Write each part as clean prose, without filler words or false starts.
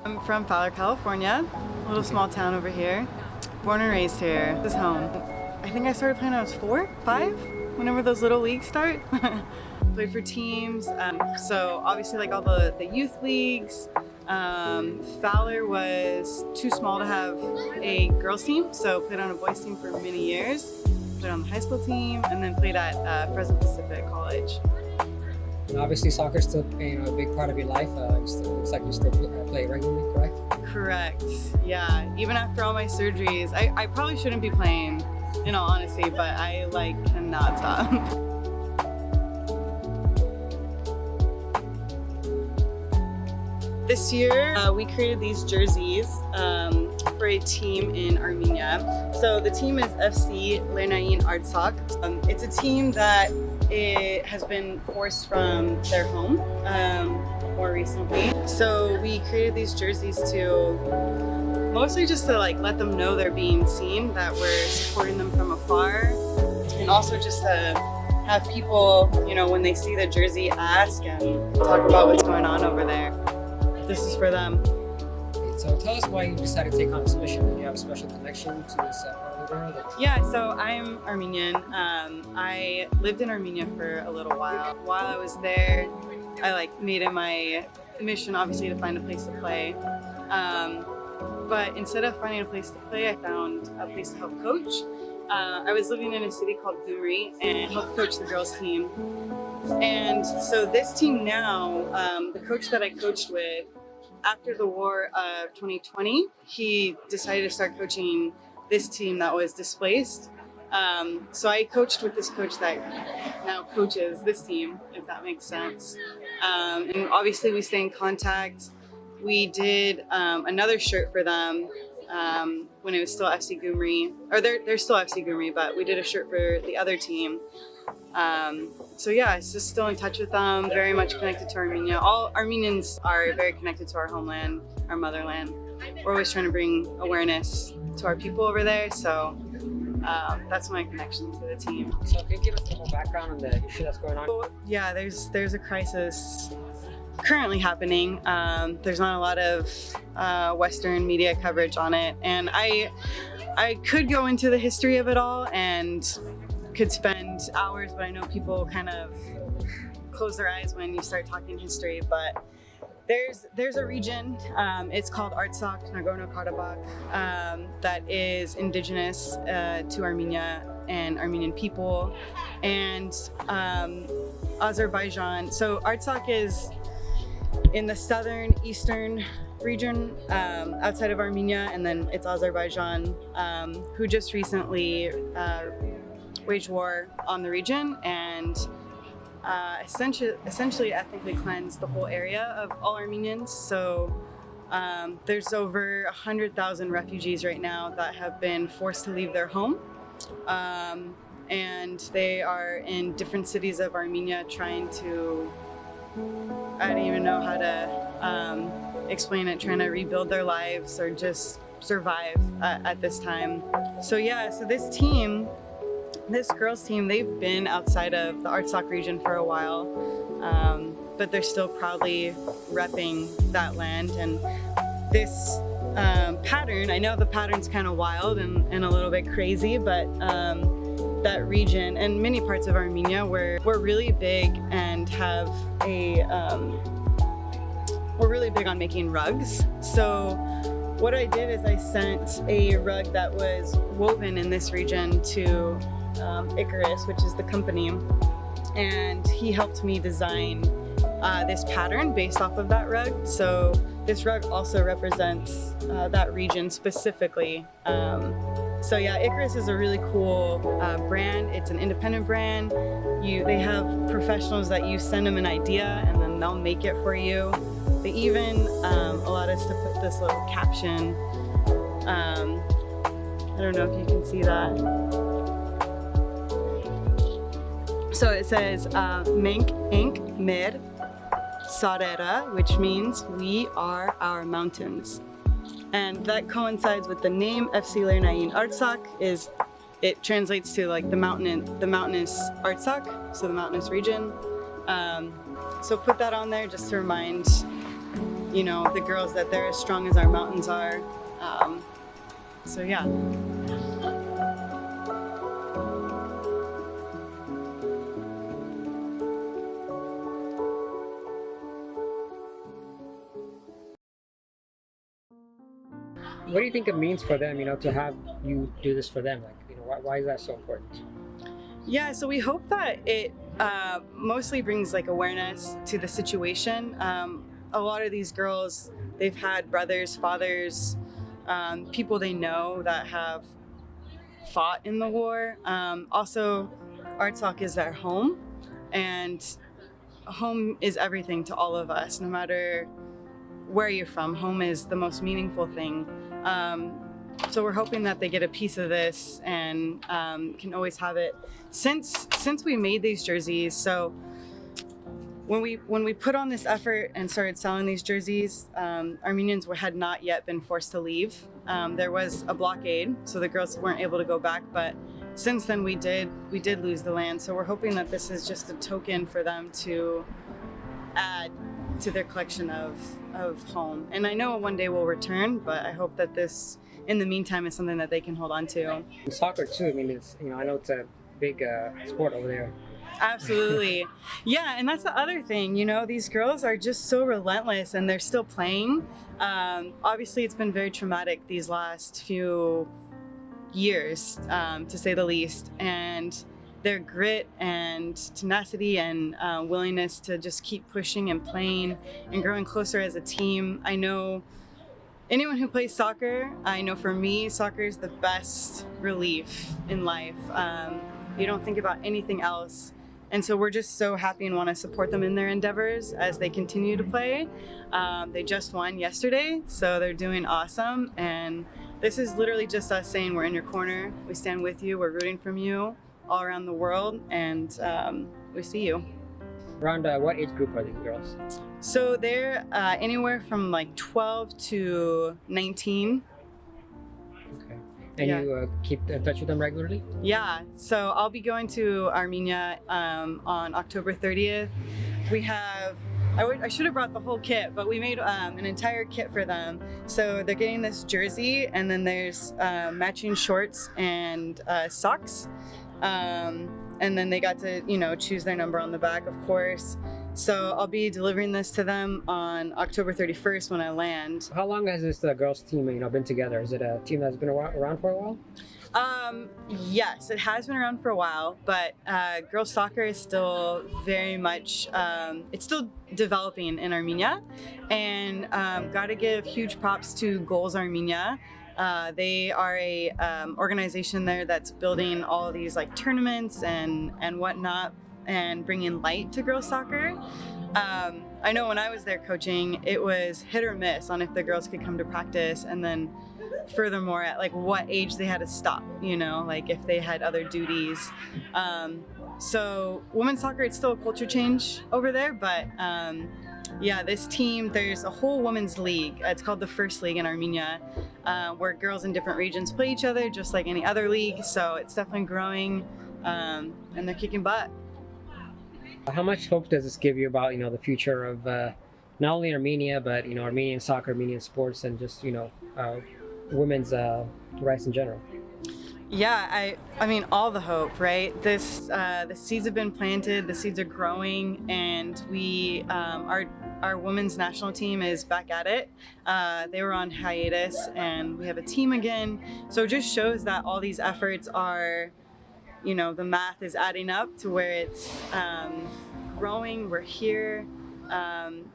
I'm from Fowler, California, a little small town over here. Born and raised here. This is home. I think I started playing when I was 4, 5, whenever those little leagues start. Played for teams, so obviously like all the youth leagues. Fowler was too small to have a girls team, so played on a boys team for many years. Played on the high school team, and then played at Fresno Pacific College. And obviously soccer is still a big part of your life. Looks like you still play regularly, correct? Correct, yeah. Even after all my surgeries, I probably shouldn't be playing, in all honesty, but I cannot stop. This year, we created these jerseys for a team in Armenia. So the team is FC Artsakh. It's a team that has been forced from their home more recently. So we created these jerseys to mostly just to let them know they're being seen, that we're supporting them from afar, and also just to have people, when they see the jersey, ask and talk about what's going on over there. This is for them. So tell us why you decided to take on this mission. Do you have a special connection to this part of the world? Yeah, so I'm Armenian. I lived in Armenia for a little while. While I was there, I made it my mission, obviously, to find a place to play. But instead of finding a place to play, I found a place to help coach. I was living in a city called Gyumri and helped coach the girls team. And so this team now, the coach that I coached with, after the war of 2020, he decided to start coaching this team that was displaced. So I coached with this coach that now coaches this team, if that makes sense. And obviously we stay in contact. We did another shirt for them when it was still FC Gyumri, or they're still FC Gyumri, but we did a shirt for the other team. So yeah, it's just still in touch with them, very much connected to Armenia. All Armenians are very connected to our homeland, our motherland. We're always trying to bring awareness to our people over there, so that's my connection to the team. So can you give us a little background on the issue that's going on? So, yeah, there's a crisis currently happening. There's not a lot of Western media coverage on it, and I could go into the history of it all and could spend hours, but I know people kind of close their eyes when you start talking history. But there's a region, it's called Artsakh, Nagorno-Karabakh, that is indigenous to Armenia and Armenian people, and Azerbaijan. So Artsakh is in the southern eastern region outside of Armenia, and then it's Azerbaijan, who just recently waged war on the region and essentially ethnically cleansed the whole area of all Armenians. So there's over 100,000 refugees right now that have been forced to leave their home, and they are in different cities of Armenia trying to, I don't even know how to explain it, trying to rebuild their lives or just survive at this time. So yeah, so this girls team, they've been outside of the Artsakh region for a while, but they're still proudly repping that land. And this pattern, I know the pattern's kind of wild and a little bit crazy, but that region and many parts of Armenia, we're really big and have we're really big on making rugs. So what I did is I sent a rug that was woven in this region to Icarus, which is the company, and he helped me design this pattern based off of that rug. So this rug also represents that region specifically. So yeah, Icarus is a really cool brand. It's an independent brand. They have professionals that you send them an idea and then they'll make it for you. They even allowed us to put this little caption. I don't know if you can see that. So it says, Menk Ink Mir Sarera, which means we are our mountains. And that coincides with the name FC Artsakh. It translates to like the mountainous Artsakh, so the mountainous region. So put that on there just to remind the girls that they're as strong as our mountains are. So yeah. What do you think it means for them, to have you do this for them? Like, why is that so important? Yeah, so we hope that it mostly brings like awareness to the situation. A lot of these girls, they've had brothers, fathers, people they know that have fought in the war. Also, Artsakh is their home, and home is everything to all of us, no matter where you're from. Home is the most meaningful thing. So we're hoping that they get a piece of this and can always have it. Since we made these jerseys, so when we put on this effort and started selling these jerseys, Armenians had not yet been forced to leave. There was a blockade, so the girls weren't able to go back, but since then we did lose the land. So we're hoping that this is just a token for them to add to their collection of home. And I know one day we'll return, but I hope that this, in the meantime, is something that they can hold on to. Soccer too, it's, I know it's a big sport over there. Absolutely. Yeah, and that's the other thing, these girls are just so relentless and they're still playing. Obviously, it's been very traumatic these last few years, to say the least. And their grit and tenacity and willingness to just keep pushing and playing and growing closer as a team. I know anyone who plays soccer, I know for me, soccer is the best relief in life. You don't think about anything else. And so we're just so happy and want to support them in their endeavors as they continue to play. They just won yesterday, so they're doing awesome. And this is literally just us saying we're in your corner. We stand with you. We're rooting for you all around the world, and we see you. Around what age group are these girls? So they're anywhere from like 12 to 19. Okay. And you keep in touch with them regularly? Yeah, so I'll be going to Armenia on October 30th. We have, I should have brought the whole kit, but we made an entire kit for them. So they're getting this jersey, and then there's matching shorts and socks. And then they got to, choose their number on the back, of course. So I'll be delivering this to them on October 31st when I land. How long has this girls team, been together? Is it a team that's been around for a while? Yes, it has been around for a while, but girls soccer is still very much, it's still developing in Armenia. And got to give huge props to Goals Armenia. They are a organization there that's building all of these like tournaments and whatnot, and bringing light to girls soccer. I know when I was there coaching, it was hit or miss on if the girls could come to practice, and then furthermore at like what age they had to stop, like if they had other duties. So women's soccer, it's still a culture change over there, but yeah, this team, there's a whole women's league. It's called the First League in Armenia, where girls in different regions play each other just like any other league. So it's definitely growing, and they're kicking butt. How much hope does this give you about, the future of not only Armenia, but, Armenian soccer, Armenian sports, and just, women's rights in general? Yeah, I mean, all the hope, right? The seeds have been planted, the seeds are growing, and we, our women's national team is back at it. They were on hiatus, and we have a team again. So it just shows that all these efforts are, the math is adding up to where it's growing. We're here.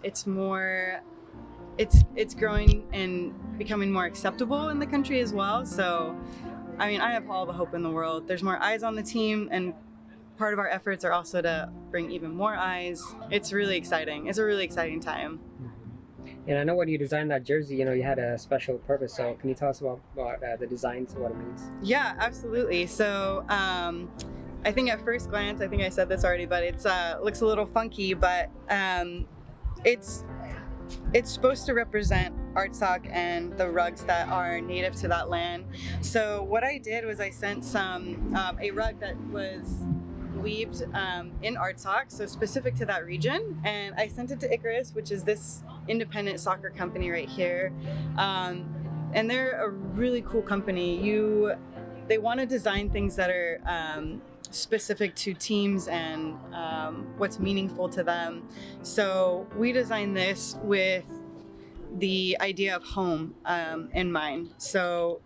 It's more, it's growing and becoming more acceptable in the country as well. So, I mean, I have all the hope in the world. There's more eyes on the team, and part of our efforts are also to bring even more eyes. It's really exciting. It's a really exciting time. And I know when you designed that jersey, you had a special purpose. So can you tell us about the designs and what it means? Yeah, absolutely. So I think at first glance, I think I said this already, but it's looks a little funky, but it's supposed to represent Artsakh and the rugs that are native to that land. So what I did was I sent a rug that was weaved in Artsakh, so specific to that region. And I sent it to Icarus, which is this independent soccer company right here. And they're a really cool company. They want to design things that are specific to teams and what's meaningful to them. So we designed this with the idea of home in mind. So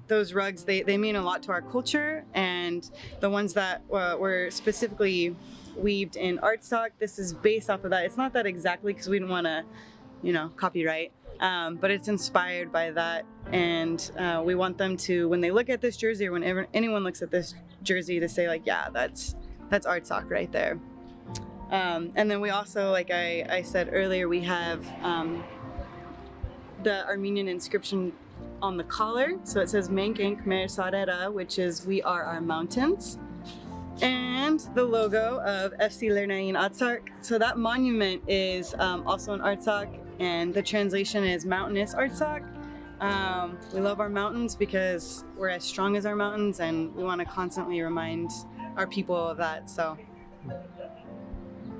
those rugs, they mean a lot to our culture, and the ones that were specifically weaved in Artsakh, this is based off of that. It's not that exactly because we didn't want to, copyright, but it's inspired by that, and we want them to, when they look at this jersey or whenever anyone looks at this jersey, to say like, yeah, that's Artsakh right there. And then we also, like I said earlier, we have the Armenian inscription on the collar. So it says Menkenk Mer Sarera, which is we are our mountains. And the logo of FC Lernayin Artsakh. So that monument is also in Artsakh, and the translation is mountainous Artsakh. We love our mountains because we're as strong as our mountains, and we want to constantly remind our people of that. So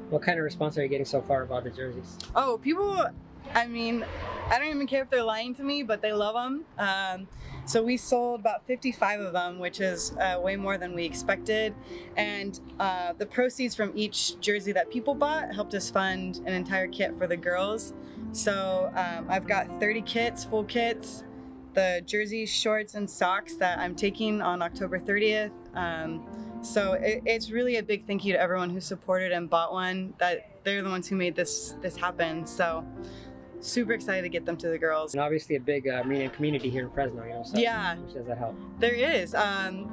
what kind of response are you getting so far about the jerseys? Oh, people, I mean, I don't even care if they're lying to me, but they love them. So we sold about 55 of them, which is way more than we expected. And the proceeds from each jersey that people bought helped us fund an entire kit for the girls. So I've got 30 kits, full kits, the jerseys, shorts, and socks that I'm taking on October 30th. So it's really a big thank you to everyone who supported and bought one. That they're the ones who made this happen. So super excited to get them to the girls. And obviously a big Armenian community here in Fresno, so yeah, which does that help? There is.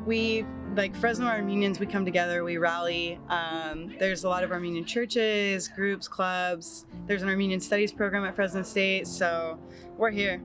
We, like Fresno Armenians, we come together, we rally. There's a lot of Armenian churches, groups, clubs. There's an Armenian studies program at Fresno State, so we're here.